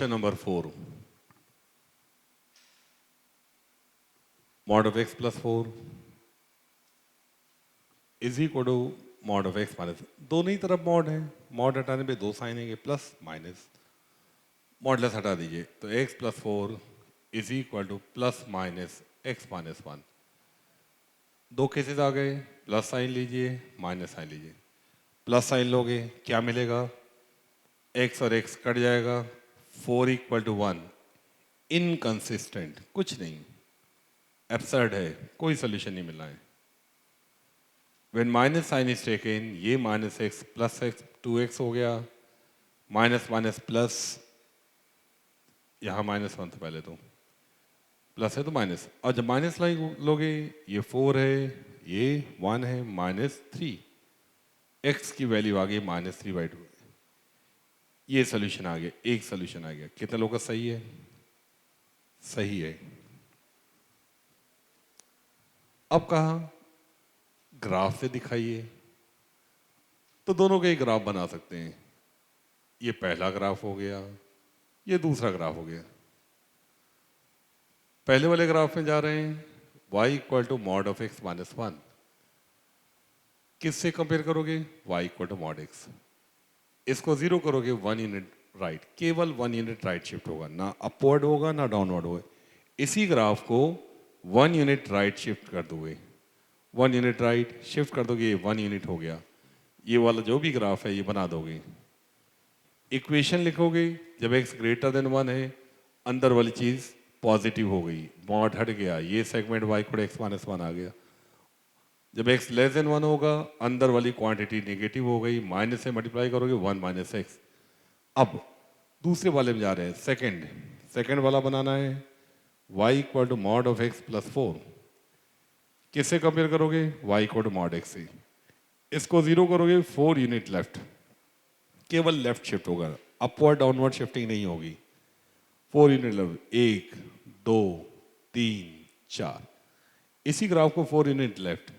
Question number 4. Mod of x plus 4 is equal to mod of x minus, दोनों ही तरफ mod है, mod हटाने पे दो साइन है, प्लस माइनस, मॉडलेस हटा दीजिए तो x plus 4 is equal two plus minus x minus 1। दो केसेस आ गए, प्लस साइन लीजिए माइनस साइन लीजिए। प्लस साइन लोगे क्या मिलेगा, x और x कट जाएगा, 4 इक्वल टू 1। इनकंसिस्टेंट, कुछ नहीं, एब्सर्ड है, कोई सोल्यूशन नहीं मिला है। When minus sign is taken, ये minus X plus X 2x हो गया, माइनस माइनस प्लस, यहाँ माइनस 1 था पहले तो, प्लस है तो माइनस, और जब माइनस लाइन लोगे ये 4 है, ये 1 है, -3, x की वैल्यू आ गई -3/2। ये सोल्यूशन आ गया, एक सोल्यूशन आ गया। कितने लोगों का सही है? सही है। अब कहा ग्राफ से दिखाइए, तो दोनों के ग्राफ बना सकते हैं। ये पहला ग्राफ हो गया, ये दूसरा ग्राफ हो गया। पहले वाले ग्राफ में जा रहे हैं, y equal to mod of x minus 1। किससे कंपेयर करोगे? y equal to mod x। इसको 0 करोगे 1 यूनिट राइट, केवल 1 यूनिट राइट शिफ्ट होगा, ना अपवर्ड होगा ना डाउनवर्ड होगा। इसी ग्राफ को 1 यूनिट राइट शिफ्ट कर दोगे, 1 यूनिट राइट शिफ्ट कर दोगे, ये 1 यूनिट हो गया। ये वाला जो भी ग्राफ है ये बना दोगे। इक्वेशन लिखोगे, जब x ग्रेटर देन 1 है, अंदर वाली चीज़ पॉजिटिव हो गई, मॉड हट गया, ये segment y equal x minus 1 आ गया। जब x लेस देन 1 होगा, अंदर वाली क्वांटिटी नेगेटिव हो गई, माइनस से मल्टीप्लाई करोगे 1 माइनस एक्स। अब दूसरे वाले में जा रहे हैं, सेकंड वाला बनाना है, y equal to mod of x plus 4। किससे कंपेयर करोगे? y equal to mod x से। इसको 0 करोगे, 4 यूनिट लेफ्ट, केवल लेफ्ट शिफ्ट होगा, अपवर्ड डाउनवर्ड शिफ्टिंग नहीं होगी। 4 यूनिट लेफ्ट, 1 2 3 4। इसी ग्राफ को 4 यूनिट लेफ्ट,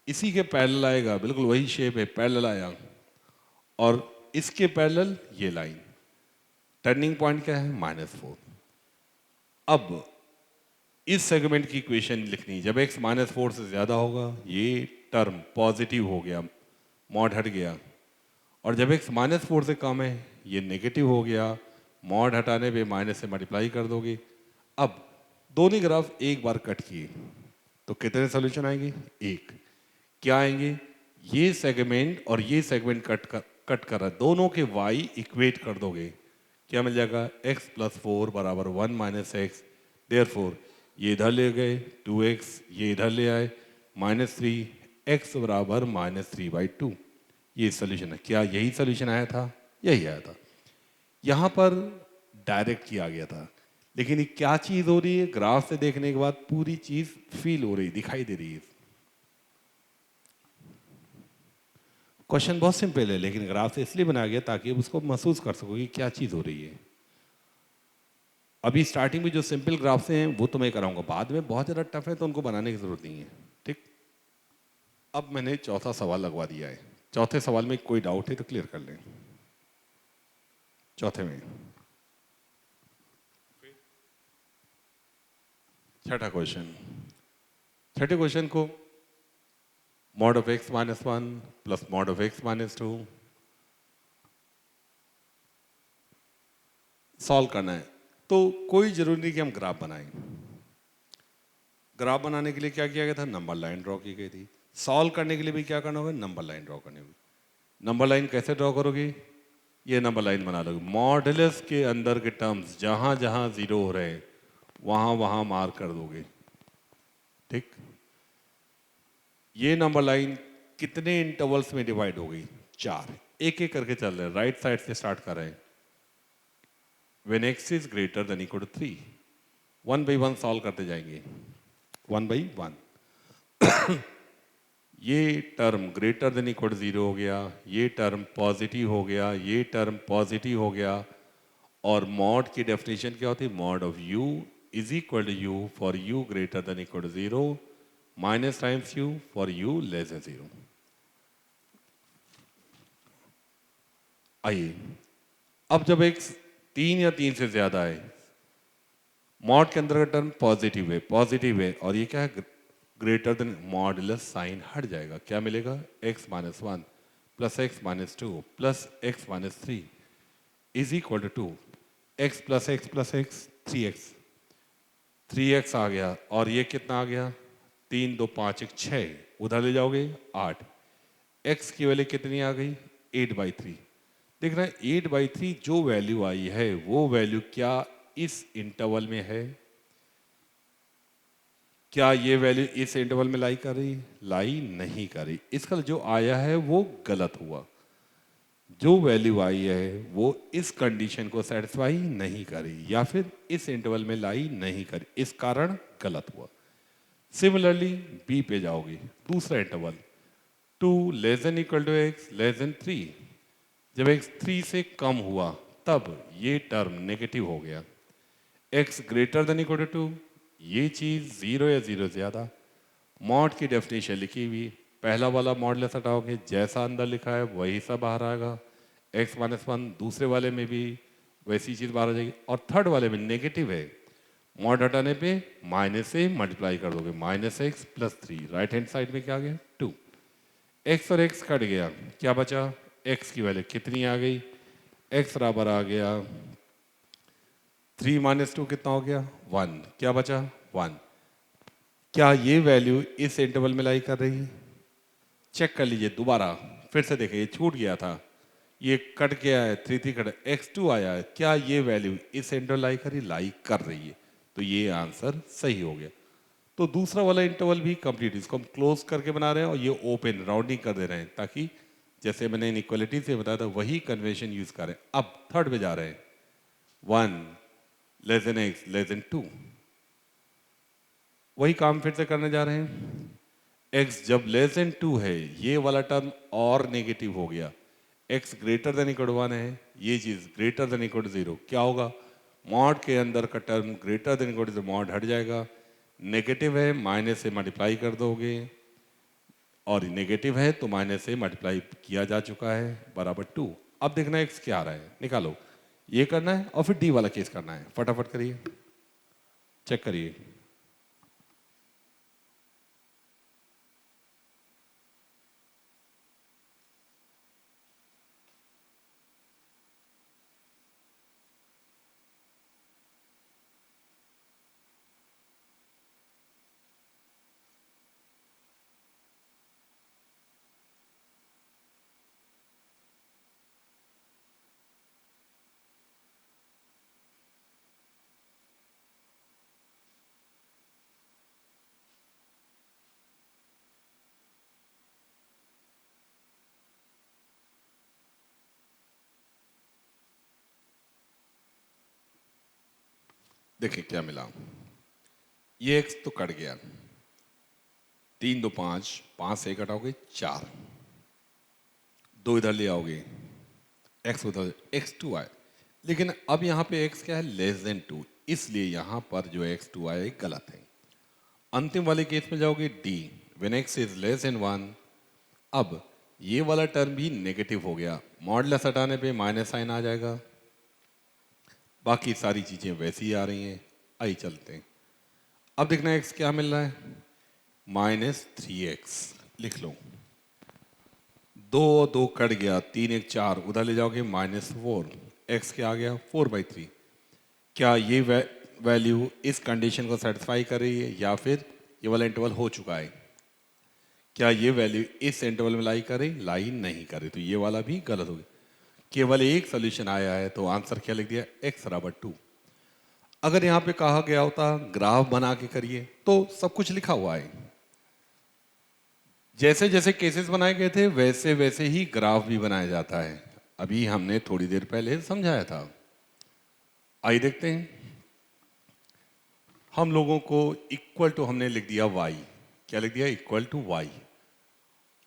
इसी के पैरेलल आएगा, बिल्कुल वही शेप है, पैरेलल आया, और इसके पैरेलल ये लाइन। टर्निंग पॉइंट क्या है? -4। अब इस सेगमेंट की इक्वेशन लिखनी, जब x -4 से ज्यादा होगा, ये टर्म पॉजिटिव हो गया, मॉड हट गया, और जब x -4 से कम है, ये नेगेटिव हो गया, मॉड हटाने पे माइनस से मल्टीप्लाई कर दोगे। अब दोनों ग्राफ एक बार कट किए तो कितने सॉल्यूशन आएंगे? एक। क्या आएंगे? ये सेगमेंट और ये सेगमेंट कट कर रहा है, दोनों के y इक्वेट कर दोगे, क्या मिल जाएगा? x प्लस 4 बराबर 1 माइनस एक्स। देयरफॉर ये इधर ले गए 2x, ये इधर ले आए -3, x बराबर -3/2। ये सोल्यूशन है। क्या यही सोल्यूशन आया था? यही आया था। यहाँ पर डायरेक्ट किया गया था, लेकिन ये क्या चीज़ हो रही है? ग्राफ से देखने के बाद पूरी चीज़ फील हो रही, दिखाई दे रही है। क्वेश्चन बहुत सिंपल है, लेकिन ग्राफ से इसलिए बनाया गया ताकि उसको महसूस कर सको कि क्या चीज़ हो रही है। अभी स्टार्टिंग में जो सिंपल ग्राफ से हैं वो तो मैं कराऊंगा, बाद में बहुत ज़्यादा टफ है तो उनको बनाने की ज़रूरत नहीं है। ठीक, अब मैंने चौथा सवाल लगवा दिया है। चौथे सवाल में कोई डाउट है तो क्लियर कर लें। चौथे में छठा क्वेश्चन, छठे क्वेश्चन को mod of x minus 1 plus mod of x minus 2 solve करना है। तो कोई जरूरी नहीं कि हम ग्राफ बनाएं। ग्राफ बनाने के लिए क्या किया गया था? नंबर लाइन ड्रॉ की गई थी। सॉल्व करने के लिए भी क्या करना होगा? नंबर लाइन ड्रॉ करनी होगी। नंबर लाइन कैसे ड्रॉ करोगे? ये नंबर लाइन बना लोगे, मॉडुलस के अंदर के टर्म्स जहां जहां जीरो हो रहे हैं वहां वहां मार्क कर दोगे। ठीक, ये नंबर लाइन कितने इंटरवल्स में डिवाइड हो गई? 4। एक एक करके चल रहे हैं, राइट साइड से स्टार्ट कर रहे हैं। When x is greater than equal to 3, 1 by 1 solve करते जाएंगे, 1 by 1। ये term greater than equal to 0 हो गया, ये टर्म पॉजिटिव हो गया, ये टर्म पॉजिटिव हो गया, और मॉड की डेफिनेशन क्या होती है? Mod of u is equal to u for u greater than equal to 0 minus times u for u less than 0। आइए, अब जब x 3 या 3 से ज़्यादा है, मॉड के अंदर का टर्म पॉजिटिव है और ये क्या है, ग्रेटर देन मॉडुलस साइन हट जाएगा, क्या मिलेगा, x minus one plus x minus two plus x minus three is equal to two, x plus x 3x आ गया और ये कितना आ गया, 3 2 5 1 6, उधर ले जाओगे 8, x की वैल्यू कितनी आ गई, 8/3। देख रहे हैं 8/3 जो वैल्यू आई है वो वैल्यू क्या इस इंटरवल में है, क्या ये वैल्यू इस इंटरवल में लाई कर रही, लाई नहीं कर रही, इसका जो आया है वो गलत हुआ, जो वैल्यू आई है वो इस कंडीशन को सेटिस्फाई नहीं करी या फिर इस इंटरवल में लाई नहीं करी, इस कारण गलत हुआ। सिमिलरली बी पे जाओगे, दूसरा interval 2 less than equal to x less than 3, जब एक्स 3 से कम हुआ तब ये टर्म नेगेटिव हो गया, x greater than equal to 2, ये चीज़ 0 या 0 ज़्यादा, मॉड की डेफिनेशन लिखी हुई, पहला वाला मॉडुलस हटाओगे जैसा अंदर लिखा है वही सब बाहर आएगा, x माइनस वन, दूसरे वाले में भी वैसी चीज़ बाहर आ जाएगी, और थर्ड वाले में नेगेटिव है, मॉड हटाने पे माइनस से मल्टीप्लाई कर दोगे, -x plus 3, right hand side में क्या आ गया 2, x और x कट गया, क्या बचा, x की वैल्यू कितनी आ गई, x बराबर आ गया 3 माइनस 2 कितना हो गया 1, क्या बचा 1, क्या ये वैल्यू इस इंटरवल में लाई कर रही है, चेक कर लीजिए दोबारा, फिर से देखें ये छूट गया था, ये कट गया है 3 3 कट, x2 आया है, क्या ये वैल्यू इस इंटरवल लाई कर रही है, तो ये आंसर सही हो गया। तो दूसरा वाला इंटरवल भी कंप्लीट, इसको हम क्लोज करके बना रहे हैं और ये ओपन राउंडिंग कर दे रहे हैं ताकि जैसे मैंने इनइक्वालिटी से बताया था वही कन्वेंशन यूज करें। अब थर्ड पे जा रहे हैं, 1 less then x less than 2, वही काम फिर से करने जा रहे हैं, x जब लेस देन 2 है ये वाला टर्म और नेगेटिव हो गया, x greater than equal to 1 है, ये चीज़ ग्रेटर देन इक्वल टू 0, क्या होगा, मॉड के अंदर का term greater than equal to mod हट जाएगा, नेगेटिव है माइनस से मल्टीप्लाई कर दोगे और नेगेटिव है तो माइनस से मल्टीप्लाई किया जा चुका है बराबर 2। अब देखना x क्या आ रहा है, निकालो, ये करना है और फिर d वाला केस करना है, फटाफट करिए, चेक करिए, देखिए क्या मिला, ये x तो कट गया, 3 2 5, 5 से कटाओगे 4, 2 इधर ले आओगे, x उधर x2 आए, लेकिन अब यहाँ पे x क्या है लेस देन 2, इसलिए यहाँ पर जो x2 आया ये गलत है। अंतिम वाले केस में जाओगे d, when x is less than 1, अब ये वाला टर्म भी नेगेटिव हो गया, मॉडुलस हटाने पे माइनस साइन आ जाएगा, बाकी सारी चीज़ें वैसी ही आ रही हैं, आई चलते हैं। अब देखना x क्या मिल रहा है, -3x, लिख लो, 2 2 कट गया, 3 1 4, उधर ले जाओगे -4, x क्या आ गया 4/3, क्या ये वैल्यू इस कंडीशन को सेटिस्फाई कर रही है या फिर ये वाला इंटरवल हो चुका है, क्या ये वैल्यू इस इंटरवल में लाई कर रही, लाई नहीं कर रही, तो ये वाला भी गलत हो गया, केवल एक सोल्यूशन आया है तो आंसर क्या लिख दिया, x बराबर 2। अगर यहाँ पे कहा गया होता ग्राफ बना के करिए तो सब कुछ लिखा हुआ है, जैसे जैसे केसेस बनाए गए थे वैसे वैसे ही ग्राफ भी बनाया जाता है, अभी हमने थोड़ी देर पहले समझाया था। आइए देखते हैं, हम लोगों को इक्वल टू हमने लिख दिया y, क्या लिख दिया इक्वल टू y,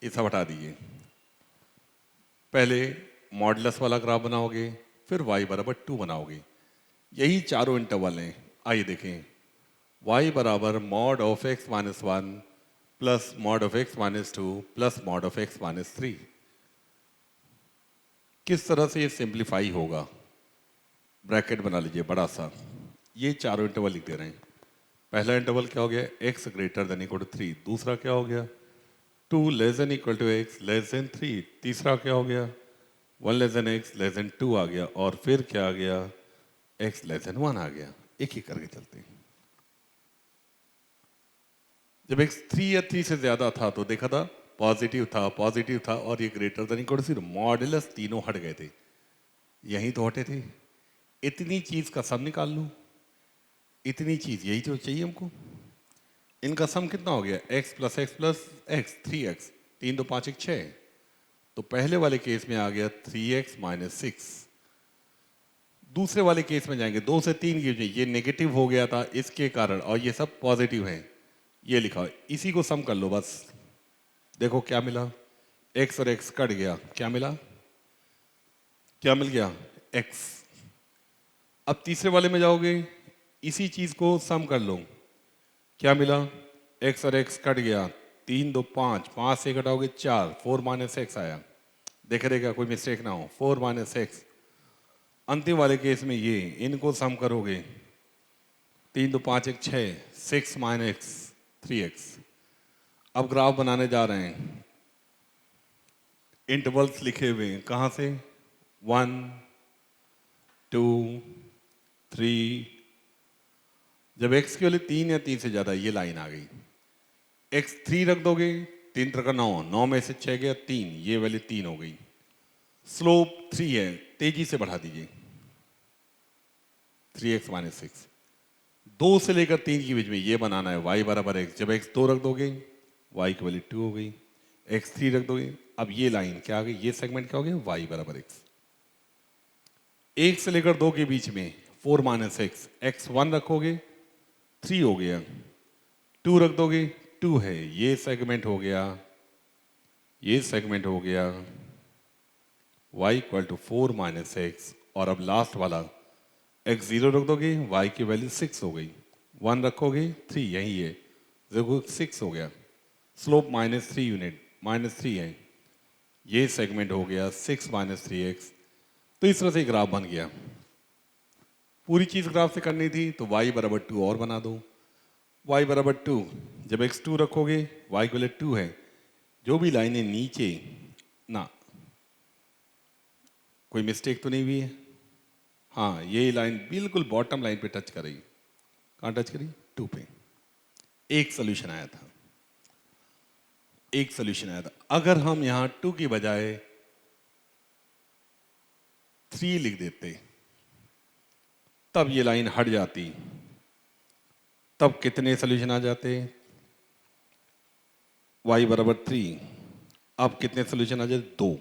ये सब हटा दीजिए, पहले मॉडुलस वाला ग्राफ बनाओगे फिर y बराबर 2 बनाओगे, यही चारों इंटरवल हैं। आइए देखें, y बराबर mod of x minus 1 plus mod of x minus 2 plus mod of x minus 3, किस तरह से ये सिंप्लीफाई होगा, ब्रैकेट बना लीजिए बड़ा सा, ये चारों इंटरवल लिख दे रहे हैं। पहला इंटरवल क्या हो गया, x greater than equal to 3। दूसरा क्या हो गया, 2 less than equal to x less than 3। तीसरा क्या हो गया, 1 less than x less than 2 आ गया। और फिर क्या आ गया, x लेस देन 1 आ गया। एक ही करके चलते हैं। जब x 3 या 3 से ज्यादा था तो देखा था पॉजिटिव था, पॉजिटिव था, और ये greater than equal to 0, modulus तीनों हट गए थे, यहीं तो हटे थे। इतनी चीज का सम निकाल लूं, इतनी चीज यही तो चाहिए हमको। इनका सम कितना हो गया, x plus x plus x, 3x, 3 2 5 1 6। तो पहले वाले केस में आ गया 3x माइनस 6। दूसरे वाले केस में जाएंगे 2 से 3 की वजह, ये नेगेटिव हो गया था इसके कारण, और ये सब पॉजिटिव है, ये लिखा। इसी को सम कर लो बस। देखो क्या मिला, x और x कट गया, क्या मिला, क्या मिल गया, x। अब तीसरे वाले में जाओगे, इसी चीज को सम कर लो, क्या मिला, x और x कट गया, 3 2 5, 5 से घटाओगे 4, 4 माइनस एक्स आया। देखे रहेगा कोई मिस्टेक ना हो, 4 माइनस एक्स। अंतिम वाले केस में ये, इनको सम करोगे, 3 2 5 1 6, 6 माइनस एक्स 3x। अब ग्राफ बनाने जा रहे हैं, इंटरवल्स लिखे हुए हैं, कहाँ से, 1 2 3। जब x की वैल्यू 3 या 3 से ज्यादा, ये लाइन आ गई, x 3 रख दोगे, 3 3 9, 9 में से 6 गया 3, ये वैल्यू 3 हो गई। स्लोप 3 है, तेजी से बढ़ा दीजिए, 3x माइनस 6। 2 से लेकर 3 के बीच में ये बनाना है, y बराबर x। जब x 2 रख दोगे, y की वैल्यू 2 हो गई, x 3 रख दोगे, अब ये लाइन क्या आ गई, ये सेगमेंट क्या हो गया, y बराबर x। 1 से लेकर 2 के बीच में 4 माइनस एक्स, एक्स 1 रखोगे 3 हो गया, 2 रख दोगे 2 है, ये सेगमेंट हो गया, ये सेगमेंट हो गया y equal to 4 minus x. और अब लास्ट वाला x 0 रख दोगे, y की वैल्यू 6 हो गई, 1 रखोगे 3, यही है, देखो 6 हो गया। स्लोप माइनस 3 यूनिट, माइनस 3 है, ये सेगमेंट हो गया 6 माइनस 3x। तो इस तरह से ग्राफ बन गया। पूरी चीज ग्राफ से करनी थी तो y बराबर 2 और बना दो, y बराबर 2। जब x 2 रखोगे, y की वैल्यू 2 है, जो भी लाइनें नीचे ना, कोई मिस्टेक तो नहीं हुई है, हाँ ये लाइन बिल्कुल बॉटम लाइन पे टच करेगी, कहाँ टच करी, 2 पे। एक सोल्यूशन आया था, एक सोल्यूशन आया था। अगर हम यहां 2 की बजाय 3 लिख देते, तब ये लाइन हट जाती, तब कितने सोल्यूशन आ जाते, y बराबर 3। अब कितने सोल्यूशन आ जाते, 2।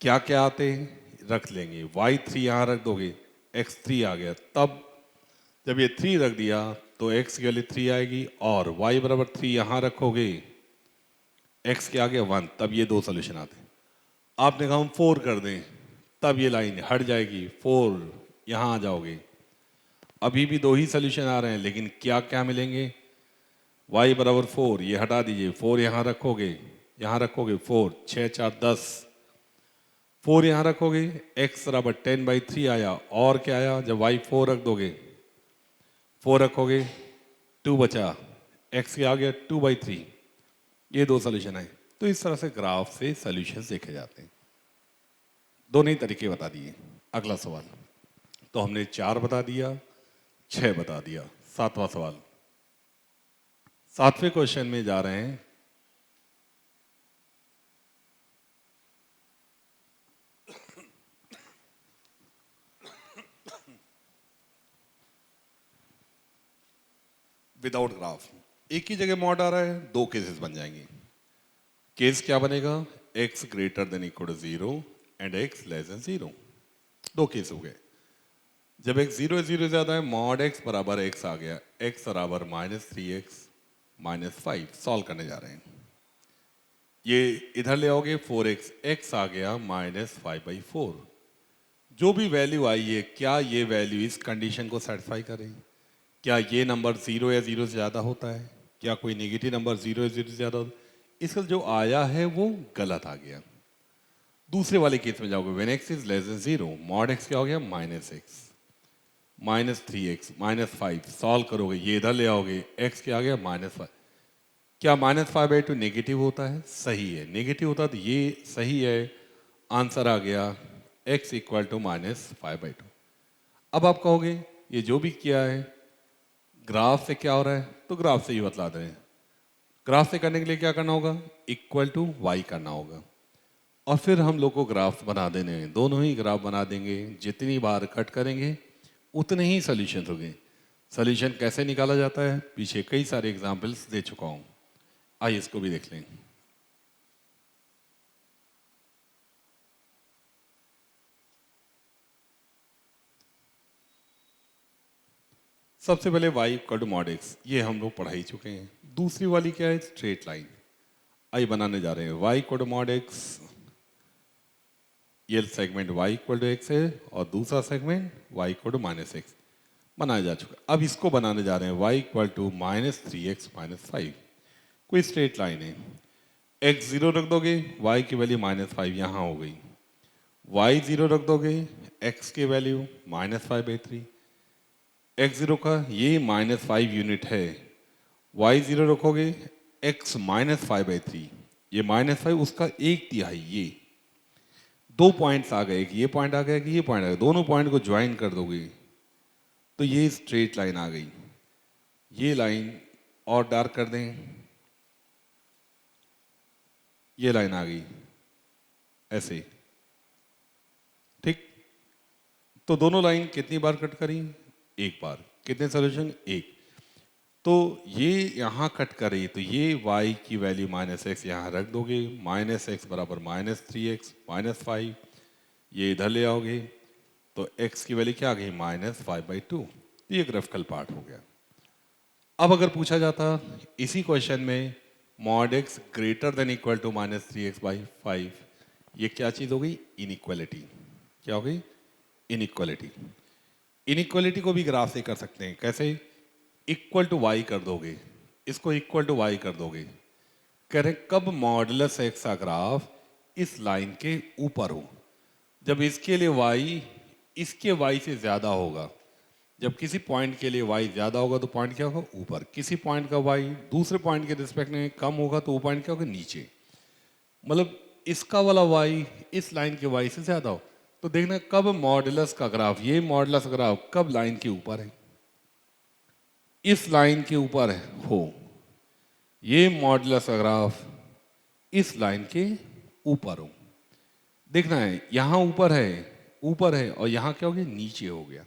क्या क्या आते हैं रख लेंगे, y3 यहां रख दोगे, x3 आ गया। तब जब ये 3 रख दिया तो x की वैल्यू 3 आएगी, और y बराबर 3 यहां रखोगे, x के आगे 1, तब ये 2 सोल्यूशन आते हैं। आपने कहा हम 4 कर दें, तब ये लाइन हट जाएगी, 4 यहां आ जाओगे। अभी भी 2 ही सोल्यूशन आ रहे हैं, लेकिन क्या क्या मिलेंगे, y बराबर 4, ये हटा दीजिए, 4 यहां रखोगे, यहां रखोगे 4, 6 4 10, 4 यहां रखोगे, x बराबर 10/3 आया। और क्या आया, जब y 4 रख दोगे, 4 रखोगे, 2 बचा, x के आ गया 2/3। ये 2 सोल्यूशन है। तो इस तरह से ग्राफ से सोल्यूशन देखे जाते हैं। दोनों ही तरीके बता दिए। अगला सवाल, तो हमने 4 बता दिया, 6 बता दिया। 7वां सवाल, 7वें क्वेश्चन में जा रहे हैं। विदाउट ग्राफ, एक ही जगह मॉड आ रहा है, 2 केसेस बन जाएंगे। केस क्या बनेगा, x greater than equal to 0 and x less than 0। 2 case हो गए। जब x 0 0 ज्यादा है, मॉड x बराबर x आ गया, x बराबर -3x -5। सॉल्व करने जा रहे हैं, ये इधर ले आओगे 4x, x आ गया -5/4। जो भी वैल्यू आई है, क्या ये वैल्यू इस कंडीशन को सेटिस्फाई करेगी, क्या ये नंबर 0 या 0 से ज़्यादा होता है, क्या कोई नेगेटिव नंबर 0 या 0 से ज़्यादा होता है। इसका जो आया है वो गलत आ गया। दूसरे वाले केस में जाओगे, when x is less than 0, mod x क्या हो गया, -x, -3x, -5, सॉल्व करोगे, ये इधर ले आओगे, x क्या आ गया, -5। क्या -5/2 नेगेटिव होता है? सही है, नेगेटिव होता तो ये सही है, आंसर आ गया x इक्वल टू -5/2। अब आप कहोगे ये जो भी किया है ग्राफ से क्या हो रहा है, तो ग्राफ से ही बतला दें। ग्राफ से करने के लिए क्या करना होगा, इक्वल टू y करना होगा, और फिर हम लोग को ग्राफ बना देने हैं, दोनों ही ग्राफ बना देंगे। जितनी बार कट करेंगे उतने ही सोल्यूशन होंगे। सोल्यूशन कैसे निकाला जाता है, पीछे कई सारे एग्जाम्पल्स दे चुका हूँ, आइए इसको भी देख लें। सबसे पहले y equal to mod x, ये हम लोग पढ़ा ही चुके हैं। दूसरी वाली क्या है, स्ट्रेट लाइन। आइए बनाने जा रहे हैं, y equal to mod x, ये segment y equal to x है और दूसरा segment y equal to -x बनाया जा चुका। अब इसको बनाने जा रहे हैं, y इक्वल टू -3x -5, कोई स्ट्रेट लाइन है, x 0 रख दोगे, y की वैल्यू -5 यहाँ हो गई, y 0 रख दोगे, x की वैल्यू -5/3, x 0 का ये -5 यूनिट है, y 0 रखोगे, x -5/3, ये -5 उसका 1/3, ये दो पॉइंट्स आ गए, एक ये पॉइंट आ गया, एक ये पॉइंट आ गया, दोनों पॉइंट को ज्वाइन कर दोगे तो ये स्ट्रेट लाइन आ गई। ये लाइन और डार्क कर दें, ये लाइन आ गई ऐसे, ठीक। तो दोनों लाइन कितनी बार कट करी, एक बार। कितने सोल्यूशन, एक। तो ये यहाँ कट करी तो ये y की वैल्यू -x यहाँ रख दोगे, -x बराबर -3x -5, ये इधर ले आओगे तो x की वैल्यू क्या आ गई, -5/2। ये ग्राफिकल पार्ट हो गया। अब अगर पूछा जाता इसी क्वेश्चन में mod x greater than equal to -3x/5, ये क्या चीज़ हो गई, इनइक्वालिटी। क्या हो गई, इनइक्वालिटी। इनइक्वालिटी को भी ग्राफ से कर सकते हैं, कैसे, इक्वल टू y कर दोगे, इसको इक्वल टू y कर दोगे। कह रहे कब मॉडुलस x का ग्राफ इस लाइन के ऊपर हो, जब इसके लिए y इसके y से ज़्यादा होगा। जब किसी पॉइंट के लिए y ज़्यादा होगा तो पॉइंट क्या होगा, ऊपर। किसी पॉइंट का y दूसरे पॉइंट के रिस्पेक्ट में कम होगा तो वो पॉइंट क्या होगा, नीचे। मतलब इसका वाला y इस लाइन के y से ज़्यादा हो तो देखना कब मॉडुलस का ग्राफ, ये मॉडुलस ग्राफ कब लाइन के ऊपर है, इस लाइन के ऊपर हो। ये मॉडुलस का ग्राफ इस लाइन के ऊपर हो, देखना है यहाँ ऊपर है और यहाँ क्या हो गया, नीचे हो गया।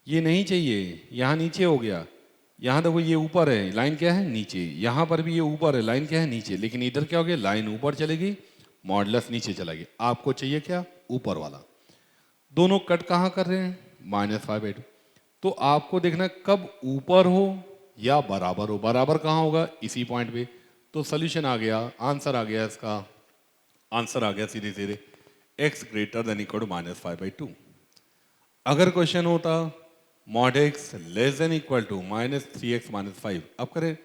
ये नहीं चाहिए, यहाँ नीचे हो गया। यहाँ देखो ये ऊपर है, लाइन क्या है, नीचे। यहाँ पर भी ये ऊपर है, लाइन क्या है, नीचे। लेकिन इधर क्या हो गया, लाइन ऊपर चलेगी, मॉडुलस नीचे चला गया। आपको चाहिए क्या, ऊपर वाला। दोनों कट कहाँ कर रहे हैं, -5/2। तो आपको देखना कब ऊपर हो या बराबर हो। बराबर कहाँ होगा, इसी पॉइंट पे। तो सोल्यूशन आ गया, आंसर आ गया, इसका आंसर आ गया सीधे सीधे x greater than equal to -5/2। अगर क्वेश्चन होता mod x less than equal to -3x -5, अब करें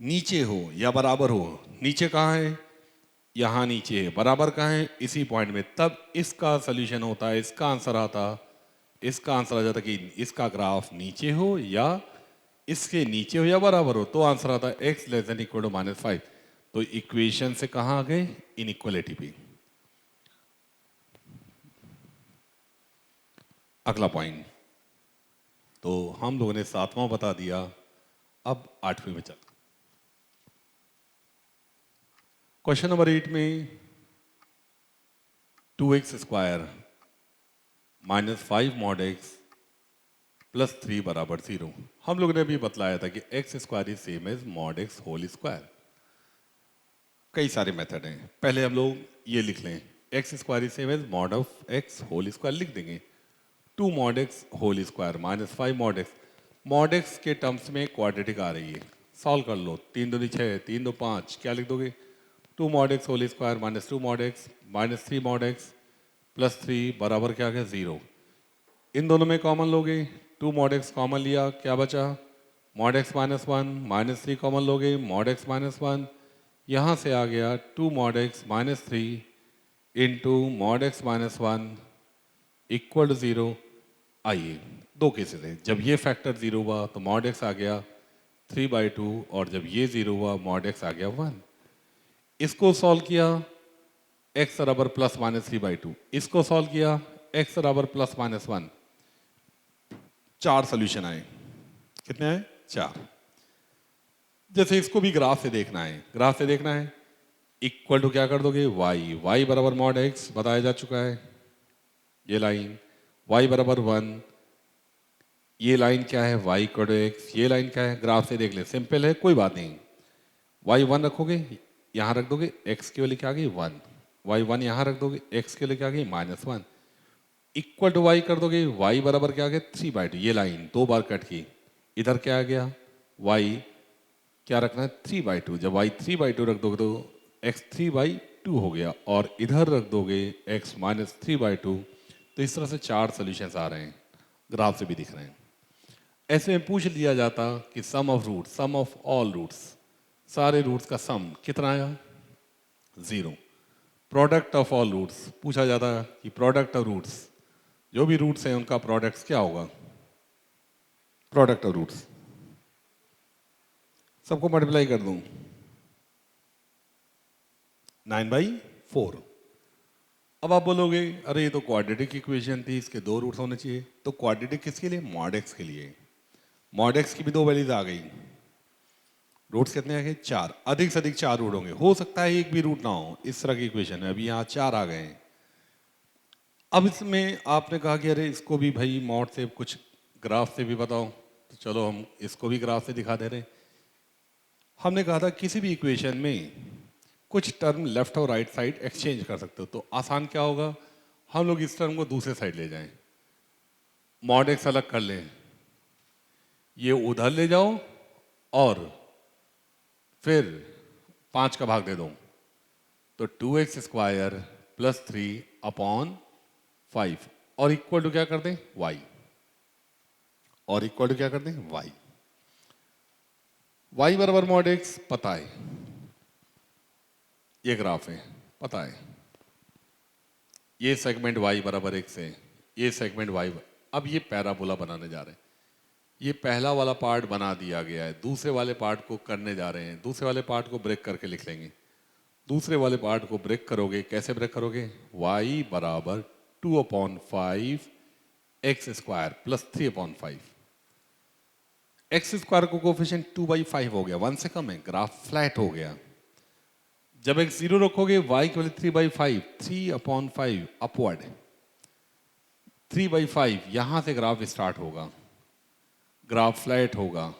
नीचे हो या बराबर हो। नीचे कहाँ है, यहाँ नीचे है। बराबर कहाँ है, इसी पॉइंट में। तब इसका सोल्यूशन होता है, इसका आंसर आता, इसका आंसर आ जाता कि इसका ग्राफ नीचे हो या इसके नीचे हो या बराबर हो। तो आंसर आता है x less than equal to -5। तो इक्वेशन से कहाँ आ गए, इनइक्वालिटी पे। अगला पॉइंट तो हम लोगों ने 7वां बता दिया, अब 8वें में चल। क्वेश्चन नंबर 8 में 2x square -5 mod x plus 3 बराबर 0। हम लोगों ने अभी बतलाया था कि x square is same as mod x whole square. कई सारे मेथड हैं, पहले हम लोग ये लिख लें, x square is same as mod of x whole square लिख देंगे। 2 mod x whole square -5 mod x। Mod x के टर्म्स में क्वाड्रेटिक आ रही है, सॉल्व कर लो। 3 दूनी 6, 3 2 5, क्या लिख दोगे, 2 mod x whole square -2 mod x -3 mod x plus 3 बराबर क्या आ गया, 0। इन दोनों में कॉमन लोगे, 2 मॉड x कॉमन लिया, क्या बचा, मॉड x -1 -3 कॉमन लोगे, मॉड x -1, यहाँ से आ गया 2 mod x -3, into mod x minus one equal to 0। आइए दो केसेस हैं, जब ये फैक्टर 0 हुआ तो मॉड एक्स आ गया 3/2 और जब ये 0 हुआ मॉड एक्स आ गया 1। इसको सॉल्व किया x बराबर प्लस माइनस 3/2, इसको सॉल्व किया x बराबर प्लस माइनस 1। 4 सोल्यूशन आए। कितने आए? 4। जैसे इसको भी ग्राफ से देखना है, ग्राफ से देखना है इक्वल टू क्या कर दोगे y बराबर मॉड x बताया जा चुका है, ये लाइन y बराबर 1, ये लाइन क्या है y इक्वल टू x, ये लाइन क्या है ग्राफ से देख ले, सिंपल है कोई बात नहीं। y 1 रखोगे यहाँ रख दोगे x की वैल्यू क्या आ गई 1, y 1 यहाँ रख दोगे x की वैल्यू क्या आ गई -1 इक्वल टू y कर दोगे y बराबर क्या आ गया 3/2, ये लाइन 2 बार कट की, इधर क्या आ गया y क्या रखना है 3/2, जब y 3/2 रख दोगे तो x 3/2 हो गया और इधर रख दोगे x माइनस 3/2। तो इस तरह से 4 सोल्यूशंस आ रहे हैं, ग्राफ से भी दिख रहे हैं। ऐसे में पूछ लिया जाता कि sum of root, sum of all roots, सारे रूट्स का सम कितना आया 0। प्रोडक्ट ऑफ ऑल रूट्स पूछा जाता कि प्रोडक्ट ऑफ रूट्स, जो भी रूट्स हैं उनका प्रोडक्ट्स क्या होगा, प्रोडक्ट ऑफ रूट्स सबको मल्टीप्लाई कर दूं 9/4। अब आप बोलोगे अरे ये तो क्वाड्रेटिक इक्वेशन थी, इसके 2 रूट्स होने चाहिए। तो क्वाड्रेटिक किसके लिए? मॉड एक्स के लिए। मॉड एक्स की भी 2 वैल्यूज आ गई, रूट्स कितने आ गए 4, अधिक से अधिक 4 रूट होंगे, हो सकता है एक भी रूट ना हो, इस तरह की इक्वेशन है। अभी यहाँ 4 आ गए हैं। अब इसमें आपने कहा कि अरे इसको भी भाई मॉड से कुछ ग्राफ से भी बताओ, तो चलो हम इसको भी ग्राफ से दिखा दे रहे हैं। हमने कहा था किसी भी इक्वेशन में कुछ टर्म लेफ्ट और राइट साइड एक्सचेंज कर सकते हो, तो आसान क्या होगा, हम लोग इस टर्म को दूसरे साइड ले जाएं, मॉड एक्स अलग कर लें, ये उधर ले जाओ और फिर 5 का भाग दे दो, तो 2x² + 3/5 और इक्वल टू क्या कर दें y, और इक्वल टू क्या कर दें y। y बराबर मॉड x पता है, ये ग्राफ है पता है, ये सेगमेंट y बराबर x है, ये सेगमेंट y। अब ये पैराबोला बनाने जा रहे हैं, ये पहला वाला पार्ट बना दिया गया है, दूसरे वाले पार्ट को करने जा रहे हैं। दूसरे वाले पार्ट को ब्रेक करके लिख लेंगे। दूसरे वाले पार्ट को ब्रेक करोगे, कैसे ब्रेक करोगे, y बराबर 2/5 x² + 3/5। x² को कोफिशिएंट 2/5 हो गया, 1 से कम है, ग्राफ फ्लैट हो गया। जब x 0 रखोगे y की वैल्यू 3/5, 3/5 अपवर्ड, 3/5 यहां से ग्राफ स्टार्ट होगा, ग्राफ फ्लैट होगा,